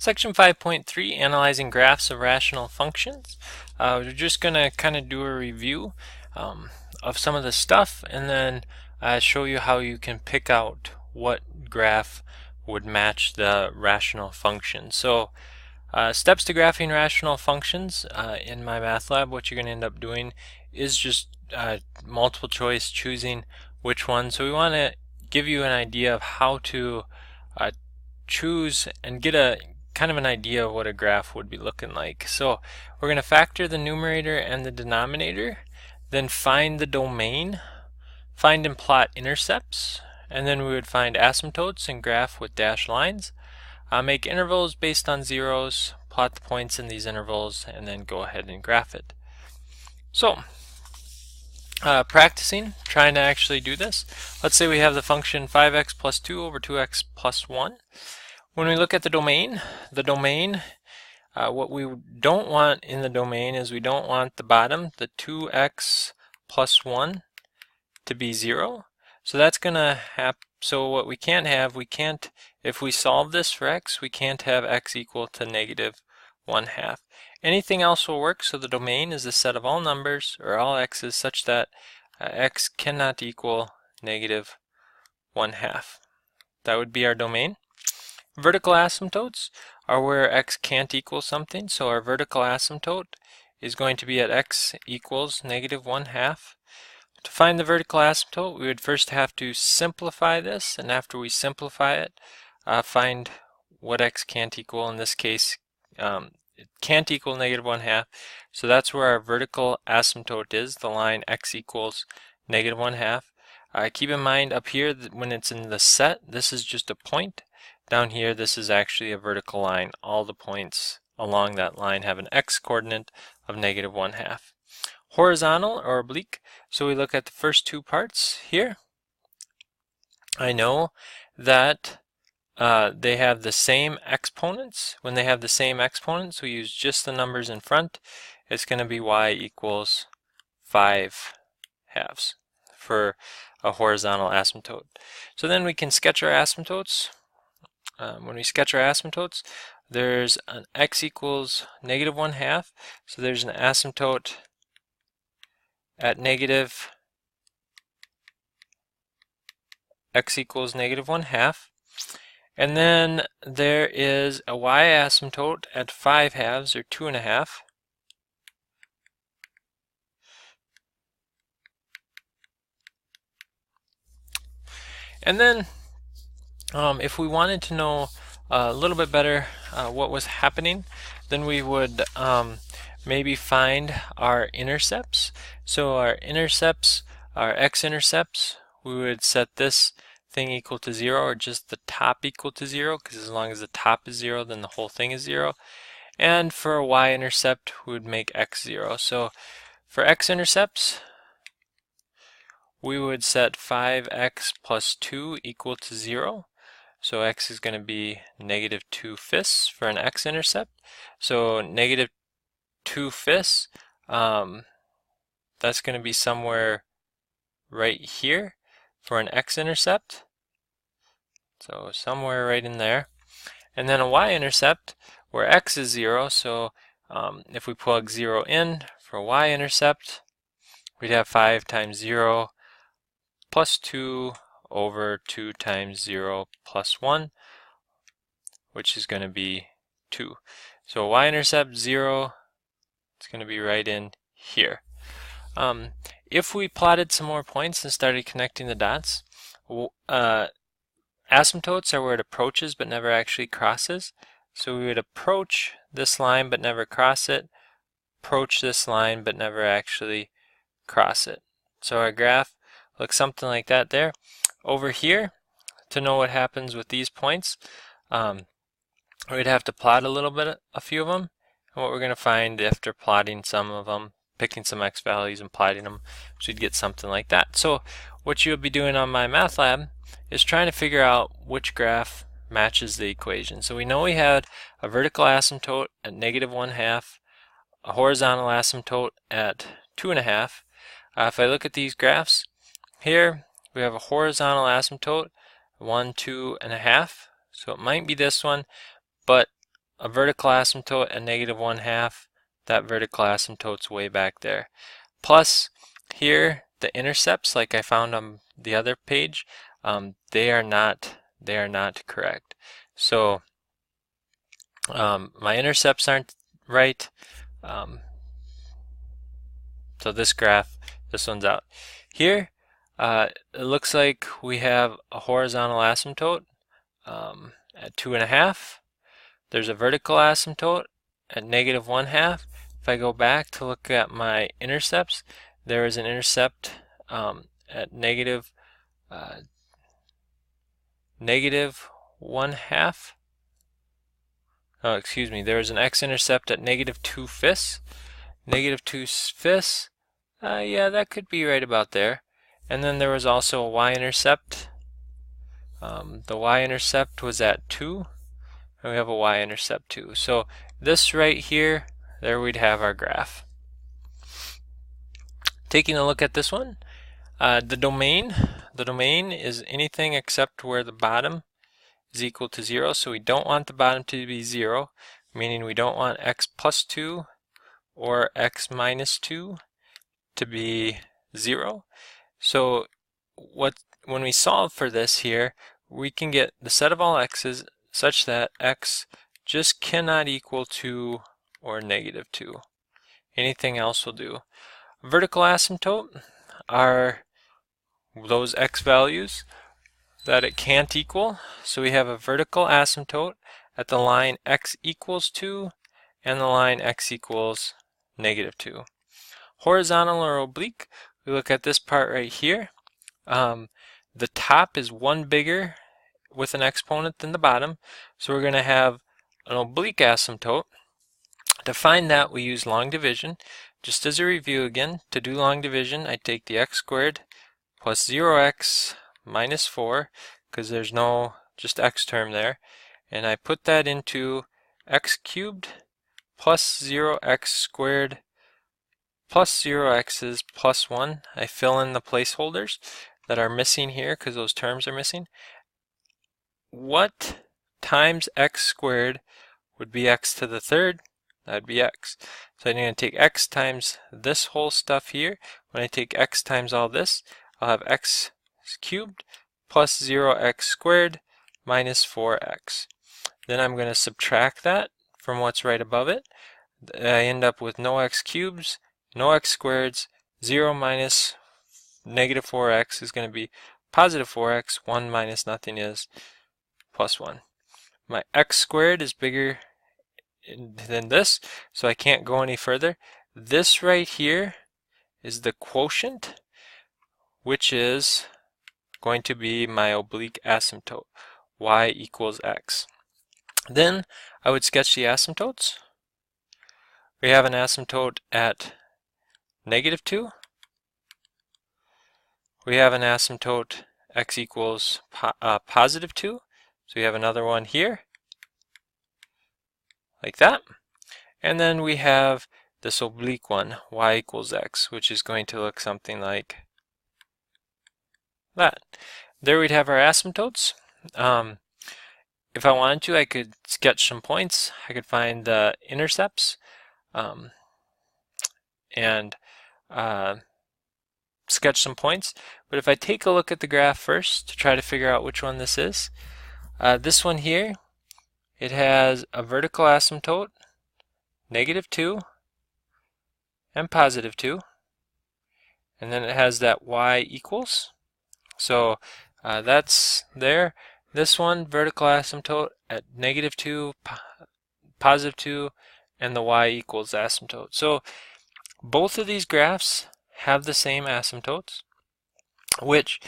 Section 5.3, Analyzing Graphs of Rational Functions. We're just going to kind of do a review of some of the stuff and then show you how you can pick out what graph would match the rational function. So steps to graphing rational functions in MyMathLab, what you're going to end up doing is just multiple choice choosing which one. So we want to give you an idea of how to choose and get a kind of an idea of what a graph would be looking like. So we're going to factor the numerator and the denominator, then find the domain, find and plot intercepts, and then we would find asymptotes and graph with dashed lines, make intervals based on zeros, plot the points in these intervals, and then go ahead and graph it. So practicing, trying to actually do this. Let's say we have the function 5x plus 2 over 2x plus 1. When we look at the domain, what we don't want in the domain is we don't want the bottom, the 2x plus 1, to be 0. So that's going to happen. So what we can't have, if we solve this for x, we can't have x equal to negative 1/2. Anything else will work, so the domain is a set of all numbers, or all x's, such that x cannot equal negative 1/2. That would be our domain. Vertical asymptotes are where x can't equal something, so our vertical asymptote is going to be at x equals negative 1/2. To find the vertical asymptote, we would first have to simplify this, and after we simplify it, find what x can't equal. In this case, it can't equal negative 1/2, so that's where our vertical asymptote is, the line x equals negative 1/2. Keep in mind up here that when it's in the set, this is just a point. Down here, this is actually a vertical line. All the points along that line have an x coordinate of negative 1/2. Horizontal or oblique, so we look at the first two parts here. I know that they have the same exponents. When they have the same exponents, we use just the numbers in front. It's going to be y equals 5/2 for a horizontal asymptote. So then we can sketch our asymptotes. When we sketch our asymptotes, there's an x equals negative 1/2. So there's an asymptote at negative x equals negative 1/2. And then there is a y asymptote at 5/2 or 2.5. And then if we wanted to know a little bit better what was happening, then we would maybe find our intercepts. So our intercepts, our x-intercepts, we would set this thing equal to 0, or just the top equal to 0, because as long as the top is 0, then the whole thing is 0. And for a y-intercept, we would make x 0. So for x-intercepts, we would set 5x plus 2 equal to 0. So x is going to be negative 2/5 for an x-intercept. So negative 2/5, that's going to be somewhere right here for an x-intercept. So somewhere right in there. And then a y-intercept where x is 0, so if we plug 0 in for a y-intercept, we'd have 5 times 0 plus 2 over 2 times 0 plus 1, which is going to be 2. So y-intercept 0, it's going to be right in here. If we plotted some more points and started connecting the dots, asymptotes are where it approaches but never actually crosses. So we would approach this line but never cross it, approach this line but never actually cross it. So our graph looks something like that there. Over here, to know what happens with these points, we'd have to plot a few of them. And what we're going to find after plotting some of them, picking some x values and plotting them, so you'd get something like that. So what you'll be doing on MyMathLab is trying to figure out which graph matches the equation. So we know we had a vertical asymptote at negative 1/2, a horizontal asymptote at 2.5. If I look at these graphs, here we have a horizontal asymptote, 1, 2.5. So it might be this one, but a vertical asymptote at -1/2. That vertical asymptote's way back there. Plus, here the intercepts, like I found on the other page, they are not correct. So my intercepts aren't right. So this graph, this one's out. Here, it looks like we have a horizontal asymptote at 2.5. There's a vertical asymptote at -1/2. If I go back to look at my intercepts, there is an intercept at -1/2. Oh, excuse me. There is an x-intercept at -2/5. -2/5. Yeah, that could be right about there. And then there was also a y-intercept. The y-intercept was at 2. And we have a y-intercept too. So this right here, there we'd have our graph. Taking a look at this one, the domain is anything except where the bottom is equal to 0. So we don't want the bottom to be 0, meaning we don't want x plus 2 or x minus 2 to be 0. So when we solve for this here, we can get the set of all x's such that x just cannot equal 2 or -2. Anything else will do. Vertical asymptote are those x values that it can't equal. So we have a vertical asymptote at the line x equals 2 and the line x equals -2. Horizontal or oblique, we look at this part right here. The top is 1 bigger with an exponent than the bottom, so we're going to have an oblique asymptote. To find that, we use long division. Just as a review again, to do long division, I take the x squared plus 0x minus 4, because there's no just x term there, and I put that into x cubed plus 0x squared plus 0x's plus 1. I fill in the placeholders that are missing here because those terms are missing. What times x squared would be x to the third? That'd be x. So I'm going to take x times this whole stuff here. When I take x times all this, I'll have x cubed plus 0x squared minus 4x. Then I'm going to subtract that from what's right above it. I end up with no x cubes, no x squareds. 0 minus -4x is going to be positive 4x. 1 minus nothing is plus 1. My x squared is bigger than this, so I can't go any further. This right here is the quotient, which is going to be my oblique asymptote, y equals x. Then I would sketch the asymptotes. We have an asymptote at -2. We have an asymptote x equals positive 2. So we have another one here, like that. And then we have this oblique one, y equals x, which is going to look something like that. There we'd have our asymptotes. If I wanted to, I could sketch some points. I could find the intercepts and sketch some points. But if I take a look at the graph first to try to figure out which one this is, this one here, it has a vertical asymptote, -2 and positive 2. And then it has that y equals. So that's there. This one, vertical asymptote at -2, positive 2, and the y equals asymptote. So both of these graphs have the same asymptotes, which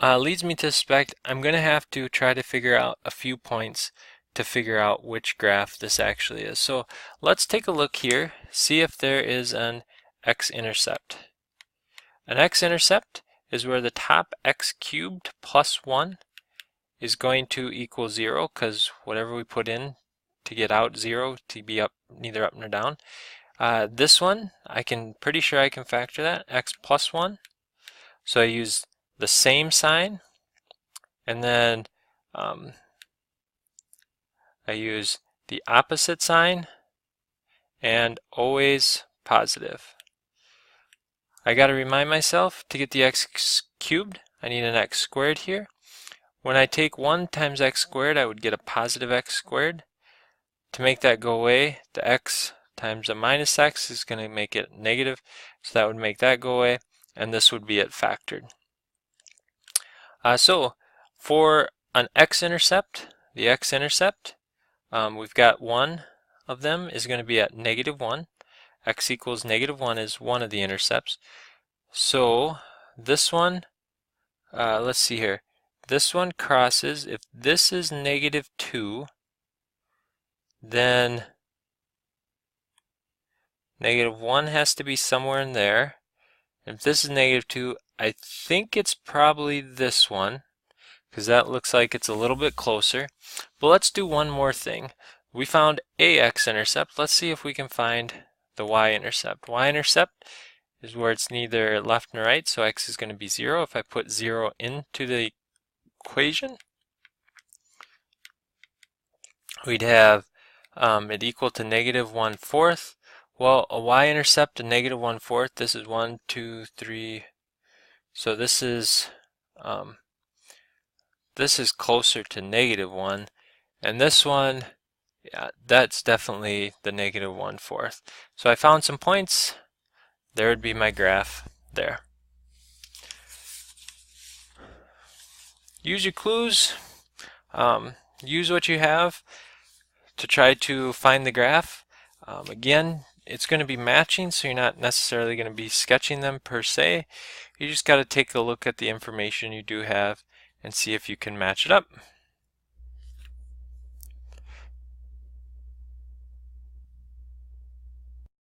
leads me to suspect I'm going to have to try to figure out a few points to figure out which graph this actually is. So let's take a look here, see if there is an x-intercept. An x-intercept is where the top x cubed plus 1 is going to equal 0, because whatever we put in to get out 0 to be up, neither up nor down. This one, pretty sure I can factor that, x plus 1. So I use the same sign, and then I use the opposite sign, and always positive. I got to remind myself to get the x cubed, I need an x squared here. When I take 1 times x squared, I would get a positive x squared. To make that go away, the x times a minus x is going to make it negative, so that would make that go away, and this would be it factored. So for an x-intercept, the x-intercept, we've got one of them is going to be at -1. X equals -1 is one of the intercepts. So this one, let's see here. This one crosses, if this is -2, then -1 has to be somewhere in there. If this is -2, I think it's probably this one, because that looks like it's a little bit closer. But let's do one more thing. We found a x-intercept. Let's see if we can find the y-intercept. Y-intercept is where it's neither left nor right, so x is going to be 0. If I put 0 into the equation, we'd have it equal to -1/4. Well, a y-intercept, a -1/4, this is 1, 2, 3. So this is closer to -1, and this one, yeah, that's definitely the -1/4. So I found some points. There would be my graph there. Use your clues. Use what you have to try to find the graph. Again, it's going to be matching, so you're not necessarily going to be sketching them per se. You just got to take a look at the information you do have and see if you can match it up.